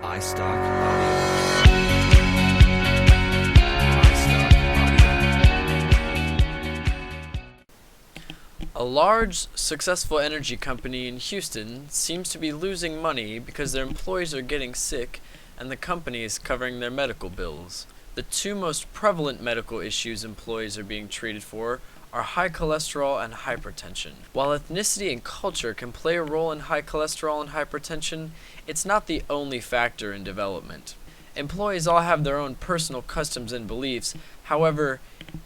iStock Audio. A large, successful energy company in Houston seems to be losing money because their employees are getting sick and the company is covering their medical bills. The two most prevalent medical issues employees are being treated for are high cholesterol and hypertension. While ethnicity and culture can play a role in high cholesterol and hypertension, it's not the only factor in development. Employees all have their own personal customs and beliefs. However,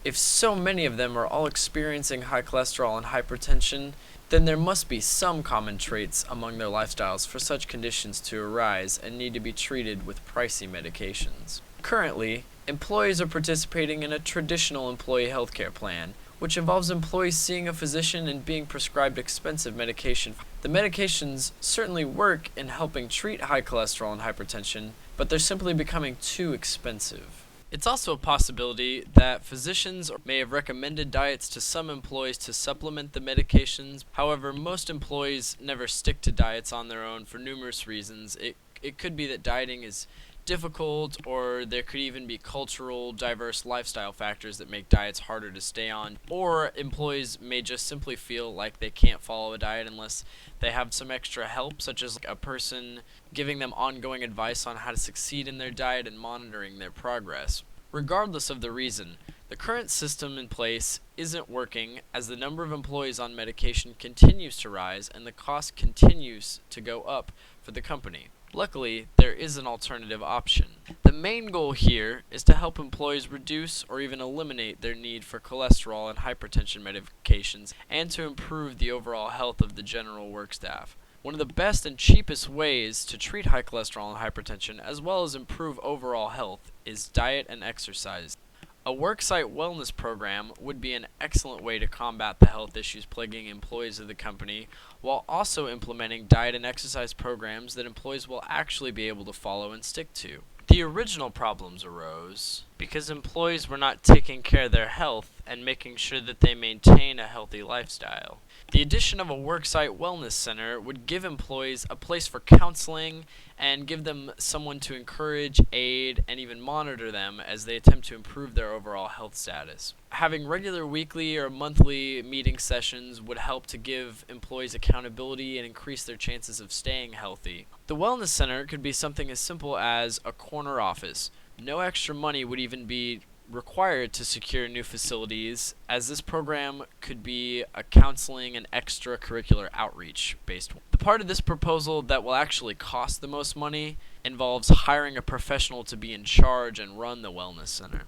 if so many of them are all experiencing high cholesterol and hypertension, then there must be some common traits among their lifestyles for such conditions to arise and need to be treated with pricey medications. Currently, employees are participating in a traditional employee healthcare plan, which involves employees seeing a physician and being prescribed expensive medication. The medications certainly work in helping treat high cholesterol and hypertension, but they're simply becoming too expensive. It's also a possibility that physicians may have recommended diets to some employees to supplement the medications. However, most employees never stick to diets on their own for numerous reasons. It could be that dieting is difficult, or there could even be cultural, diverse lifestyle factors that make diets harder to stay on, or employees may just simply feel like they can't follow a diet unless they have some extra help, such as a person giving them ongoing advice on how to succeed in their diet and monitoring their progress. Regardless of the reason, the current system in place isn't working as the number of employees on medication continues to rise and the cost continues to go up for the company. Luckily, there is an alternative option. The main goal here is to help employees reduce or even eliminate their need for cholesterol and hypertension medications and to improve the overall health of the general work staff. One of the best and cheapest ways to treat high cholesterol and hypertension, as well as improve overall health, is diet and exercise. A worksite wellness program would be an excellent way to combat the health issues plaguing employees of the company, while also implementing diet and exercise programs that employees will actually be able to follow and stick to. The original problems arose because employees were not taking care of their health and making sure that they maintain a healthy lifestyle. The addition of a worksite wellness center would give employees a place for counseling and give them someone to encourage, aid, and even monitor them as they attempt to improve their overall health status. Having regular weekly or monthly meeting sessions would help to give employees accountability and increase their chances of staying healthy. The wellness center could be something as simple as a corner office. No extra money would even be required to secure new facilities, as this program could be a counseling and extracurricular outreach based one. The part of this proposal that will actually cost the most money involves hiring a professional to be in charge and run the wellness center.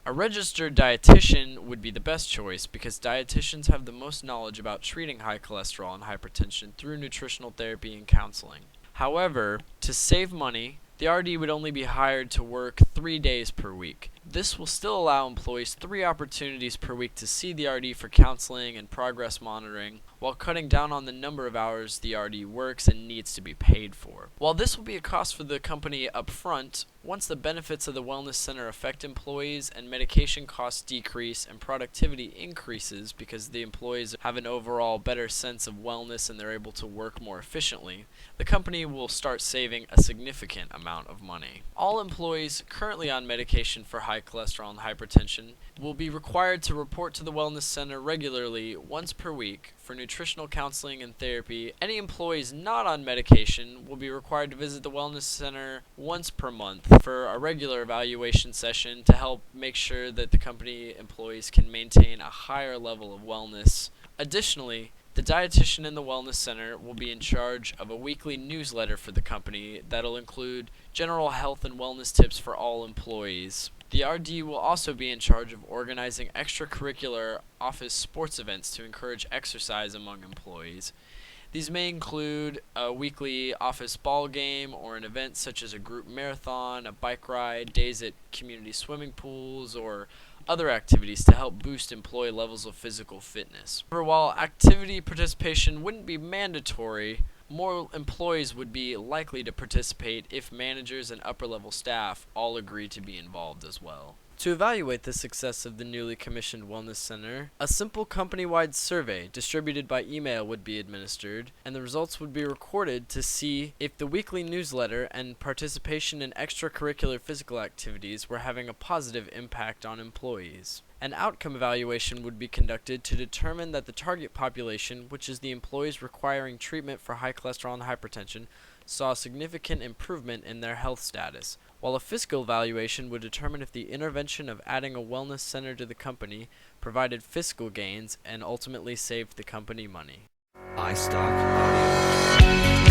A registered dietitian would be the best choice because dietitians have the most knowledge about treating high cholesterol and hypertension through nutritional therapy and counseling. However, to save money, the RD would only be hired to work 3 days per week. This will still allow employees 3 opportunities per week to see the RD for counseling and progress monitoring, while cutting down on the number of hours the RD works and needs to be paid for. While this will be a cost for the company up front, once the benefits of the wellness center affect employees and medication costs decrease and productivity increases because the employees have an overall better sense of wellness and they're able to work more efficiently, the company will start saving a significant amount of money. All employees currently on medication for high cholesterol and hypertension will be required to report to the wellness center regularly once per week for nutritional counseling and therapy. Any employees not on medication will be required to visit the wellness center once per month for a regular evaluation session to help make sure that the company employees can maintain a higher level of wellness. Additionally, the dietitian in the wellness center will be in charge of a weekly newsletter for the company that'll include general health and wellness tips for all employees. The RD will also be in charge of organizing extracurricular office sports events to encourage exercise among employees. These may include a weekly office ball game or an event such as a group marathon, a bike ride, days at community swimming pools, or other activities to help boost employee levels of physical fitness. However, while activity participation wouldn't be mandatory, more employees would be likely to participate if managers and upper-level staff all agree to be involved as well. To evaluate the success of the newly commissioned wellness center, a simple company-wide survey distributed by email would be administered, and the results would be recorded to see if the weekly newsletter and participation in extracurricular physical activities were having a positive impact on employees. An outcome evaluation would be conducted to determine that the target population, which is the employees requiring treatment for high cholesterol and hypertension, saw a significant improvement in their health status, while a fiscal evaluation would determine if the intervention of adding a wellness center to the company provided fiscal gains and ultimately saved the company money. iStock Audio.